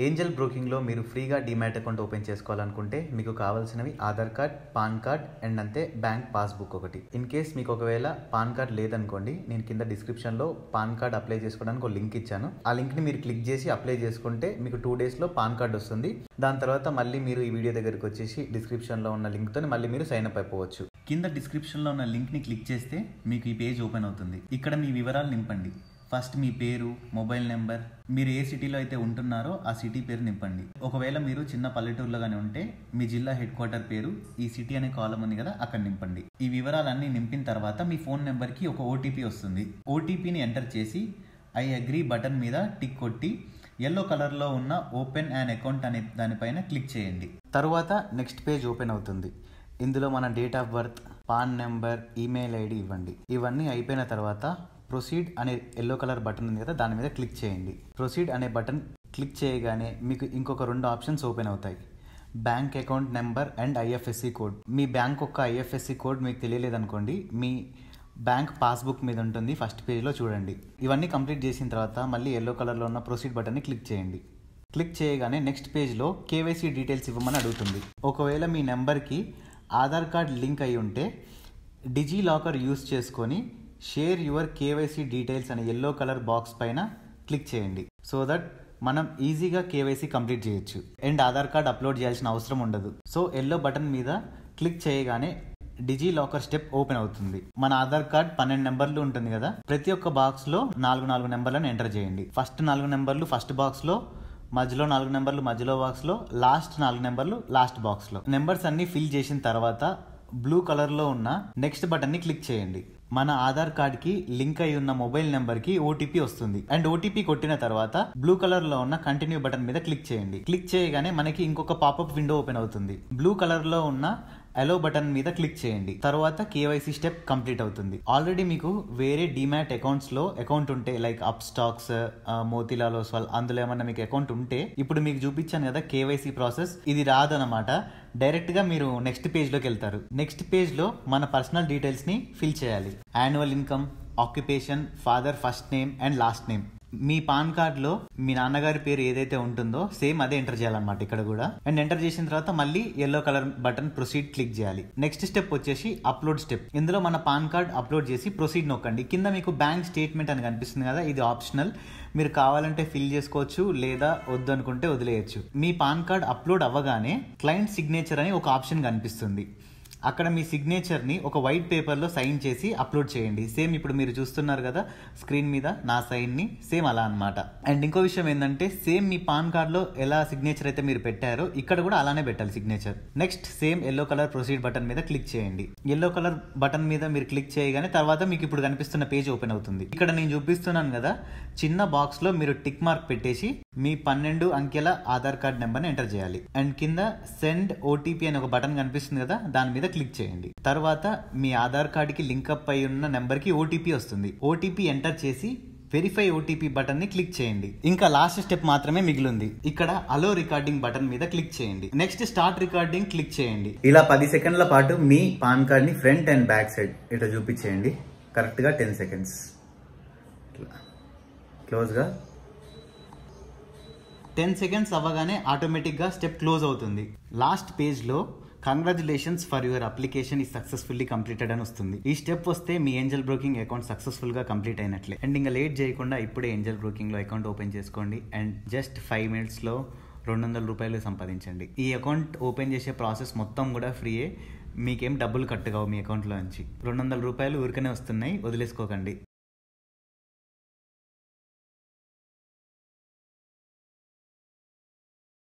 Angel బ్రోకింగ్లో మీరు ఫ్రీగా demat account open చేసుకోవాలనుకుంటే మీకు కావాల్సినవి Aadhaar card, pan card and అంతే బ్యాంక్ పాస్బుక్ ఒకటి. ఇన్ కేస్ మీకు ఒకవేళ పాన్ కార్డ్ లేదనుకోండి, నేను కింద డిస్క్రిప్షన్లో పాన్ కార్డ్ అప్లై చేసుకోవడానికి ఒక లింక్ ఇచ్చాను. ఆ లింక్ని మీరు క్లిక్ చేసి అప్లై చేసుకుంటే మీకు 2 డేస్లో పాన్ కార్డ్ వస్తుంది. దాని తర్వాత మళ్ళీ మీరు ఈ వీడియో దగ్గరికి వచ్చేసి డిస్క్రిప్షన్లో ఉన్న లింక్తో మళ్ళీ మీరు సైన్ అప్ అయిపోవచ్చు. కింద డిస్క్రిప్షన్లో ఉన్న లింక్ని క్లిక్ చేస్తే మీకు ఈ పేజ్ ఓపెన్ అవుతుంది. ఇక్కడ మీ వివరాలు నింపండి. ఫస్ట్ మీ పేరు, మొబైల్ నెంబర్, మీరు ఏ సిటీలో అయితే ఉంటున్నారో ఆ సిటీ పేరు నింపండి. ఒకవేళ మీరు చిన్న పల్లెటూరులో కానీ ఉంటే మీ జిల్లా హెడ్ క్వార్టర్ పేరు, ఈ సిటీ అనే కాలం ఉంది కదా అక్కడ నింపండి. ఈ వివరాలన్నీ నింపిన తర్వాత మీ ఫోన్ నెంబర్కి ఒక ఓటీపీ వస్తుంది. ఓటీపీని ఎంటర్ చేసి ఐ అగ్రీ బటన్ మీద టిక్ కొట్టి ఎల్లో కలర్లో ఉన్న ఓపెన్ యాన్ అకౌంట్ అనే దానిపైన క్లిక్ చేయండి. తర్వాత నెక్స్ట్ పేజ్ ఓపెన్ అవుతుంది. ఇందులో మన date of birth, pan number, email ID ఇవ్వండి. ఇవన్నీ అయిపోయిన తర్వాత ప్రొసీడ్ అనే ఎల్లో కలర్ బటన్ ఉంది కదా దాని మీద క్లిక్ చేయండి. ప్రొసీడ్ అనే బటన్ క్లిక్ చేయగానే మీకు ఇంకొక 2 ఆప్షన్స్ ఓపెన్ అవుతాయి. Bank account number and IFSC code. Me bank యొక్క ఐఎఫ్ఎస్సి కోడ్ మీకు తెలియలేదనుకోండి, మీ బ్యాంక్ పాస్బుక్ మీద ఉంటుంది, ఫస్ట్ పేజ్లో చూడండి. ఇవన్నీ కంప్లీట్ చేసిన తర్వాత మళ్ళీ ఎల్లో కలర్లో ఉన్న ప్రొసీడ్ బటన్ని క్లిక్ చేయండి. క్లిక్ చేయగానే నెక్స్ట్ పేజ్లో కేవైసీ డీటెయిల్స్ ఇవ్వమని అడుగుతుంది. ఒకవేళ మీ నెంబర్కి ఆధార్ కార్డ్ లింక్ అయి ఉంటే డిజీ లాకర్ యూస్ చేసుకొని షేర్ యువర్ కేవైసీ డీటెయిల్స్ అనే ఎల్లో కలర్ బాక్స్ పైన క్లిక్ చేయండి. సో దట్ మనం ఈజీగా కేవైసీ కంప్లీట్ చేయొచ్చు అండ్ ఆధార్ కార్డ్ అప్లోడ్ చేయాల్సిన అవసరం ఉండదు. సో ఎల్లో బటన్ మీద క్లిక్ చేయగానే డిజీ లాకర్ స్టెప్ ఓపెన్ అవుతుంది. మన ఆధార్ కార్డ్ 12 నెంబర్లు ఉంటుంది కదా, ప్రతి ఒక్క బాక్స్లో 4 నెంబర్లను ఎంటర్ చేయండి. ఫస్ట్ 4 నెంబర్లు ఫస్ట్ బాక్స్లో, మధ్యలో 4 నెంబర్లు మధ్యలో బాక్స్లో, లాస్ట్ 4 నెంబర్లు లాస్ట్ బాక్స్లో. నెంబర్స్ అన్ని ఫిల్ చేసిన తర్వాత బ్లూ కలర్లో ఉన్న నెక్స్ట్ బటన్ని క్లిక్ చేయండి. మన ఆధార్ కార్డ్కి లింక్ అయి ఉన్న మొబైల్ నెంబర్కి ఓటీపీ వస్తుంది అండ్ ఓటీపీ కొట్టిన తర్వాత బ్లూ కలర్లో ఉన్న కంటిన్యూ బటన్ మీద క్లిక్ చేయండి. క్లిక్ చేయగానే మనకి ఇంకొక పాపప్ విండో ఓపెన్ అవుతుంది. బ్లూ కలర్లో ఉన్న అలో బటన్ మీద క్లిక్ చేయండి. తర్వాత కేవైసీ స్టెప్ కంప్లీట్ అవుతుంది. ఆల్రెడీ మీకు వేరే డీమ్యాట్ అకౌంట్స్లో అకౌంట్ ఉంటే like up stocks, Motilal Oswal, అందులో ఏమన్నా మీకు అకౌంట్ ఉంటే ఇప్పుడు మీకు చూపించాను కదా కేవైసీ ప్రాసెస్, ఇది రాదన్నమాట. డైరెక్ట్గా మీరు నెక్స్ట్ పేజ్లోకి వెళ్తారు. నెక్స్ట్ పేజ్లో మన పర్సనల్ డీటెయిల్స్ని ఫిల్ చేయాలి. Annual income, occupation, father first name and last name. Me pan కార్డ్లో మీ నాన్నగారి పేరు ఏదైతే ఉంటుందో సేమ్ అదే ఎంటర్ చేయాలన్నమాట ఇక్కడ కూడా. అండ్ ఎంటర్ చేసిన తర్వాత మళ్ళీ yellow colour button proceed click చేయాలి. నెక్స్ట్ స్టెప్ వచ్చేసి అప్లోడ్ స్టెప్. ఇందులో మన పాన్ కార్డ్ అప్లోడ్ చేసి ప్రొసీడ్ నొక్కండి. కింద మీకు బ్యాంక్ స్టేట్మెంట్ అని కనిపిస్తుంది కదా, ఇది ఆప్షనల్. మీరు కావాలంటే ఫిల్ చేసుకోవచ్చు లేదా వద్దు అనుకుంటే వదిలేయచ్చు. మీ పాన్ కార్డ్ అప్లోడ్ అవ్వగానే క్లయింట్ సిగ్నేచర్ అని ఒక ఆప్షన్ కనిపిస్తుంది. అక్కడ మీ సిగ్నేచర్ని ఒక వైట్ పేపర్లో సైన్ చేసి అప్లోడ్ చేయండి. సేమ్ ఇప్పుడు మీరు చూస్తున్నారు కదా స్క్రీన్ మీద నా సైన్ని, సేమ్ అలా అనమాట. అండ్ ఇంకో విషయం ఏంటంటే సేమ్ మీ పాన్ కార్డ్లో ఎలా సిగ్నేచర్ అయితే మీరు పెట్టారో ఇక్కడ కూడా అలానే పెట్టాలి signature. Next same yellow colour proceed button మీద క్లిక్ చేయండి. ఎల్లో కలర్ బటన్ మీద మీరు క్లిక్ చేయగానే తర్వాత మీకు ఇప్పుడు కనిపిస్తున్న పేజ్ ఓపెన్ అవుతుంది. ఇక్కడ నేను చూపిస్తున్నాను కదా చిన్న బాక్స్లో మీరు టిక్ మార్క్ పెట్టేసి మీ 12 అంకెల ఆధార్ కార్డ్ నెంబర్ని ఎంటర్ చేయాలి. అండ్ కింద సెండ్ ఓటీపీ అనే ఒక బటన్ కనిపిస్తుంది కదా దాని మీద క్లిక్ చేయండి. తర్వాత మీ ఆధార్ కార్డ్కి లింక్అప్ అయి ఉన్న నెంబర్కి ఓటీపీ వస్తుంది. ఓటీపీ ఎంటర్ చేసి వెరిఫై ఓటీపీ బటన్ ని క్లిక్ చేయండి. ఇంకా లాస్ట్ స్టెప్ మాత్రమే మిగిలింది. ఇక్కడ అలో రికార్డింగ్ బటన్ మీద క్లిక్ చేయండి. నెక్స్ట్ స్టార్ట్ రికార్డింగ్ క్లిక్ చేయండి. ఇలా 10 సెకండ్ల పాటు మీ పాన్ కార్డ్ ని ఫ్రంట్ అండ్ బ్యాక్ సైడ్ ఇట్లా చూపించేయండి. కరెక్ట్ గా 10 సెకండ్స్. క్లోజ్ గా 10 సెకండ్స్ అవ్వగానే ఆటోమేటిక్ గా స్టెప్ క్లోజ్ అవుతుంది. లాస్ట్ పేజ్ లో congratulations for your application is successfully completed అని వస్తుంది. ఈ స్టెప్ వస్తే మీ ఏంజల్ బ్రోకింగ్ అకౌంట్ సక్సెస్ఫుల్ గా కంప్లీట్ అయినట్లే. అండ్ ఇంకా లేట్ చేయకుండా ఇప్పుడే ఏంజల్ బ్రోకింగ్ లో అకౌంట్ ఓపెన్ చేసుకోండి అండ్ జస్ట్ 5 minutes లో 200 రూపాయలు సంపాదించండి. ఈ అకౌంట్ ఓపెన్ చేసే ప్రాసెస్ మొత్తం కూడా ఫ్రీయే. మీకేం డబ్బులు కట్టుగావు మీ అకౌంట్లో నుంచి. 200 రూపాయలు ఊరికనే వస్తున్నాయి, వదిలేసుకోకండి.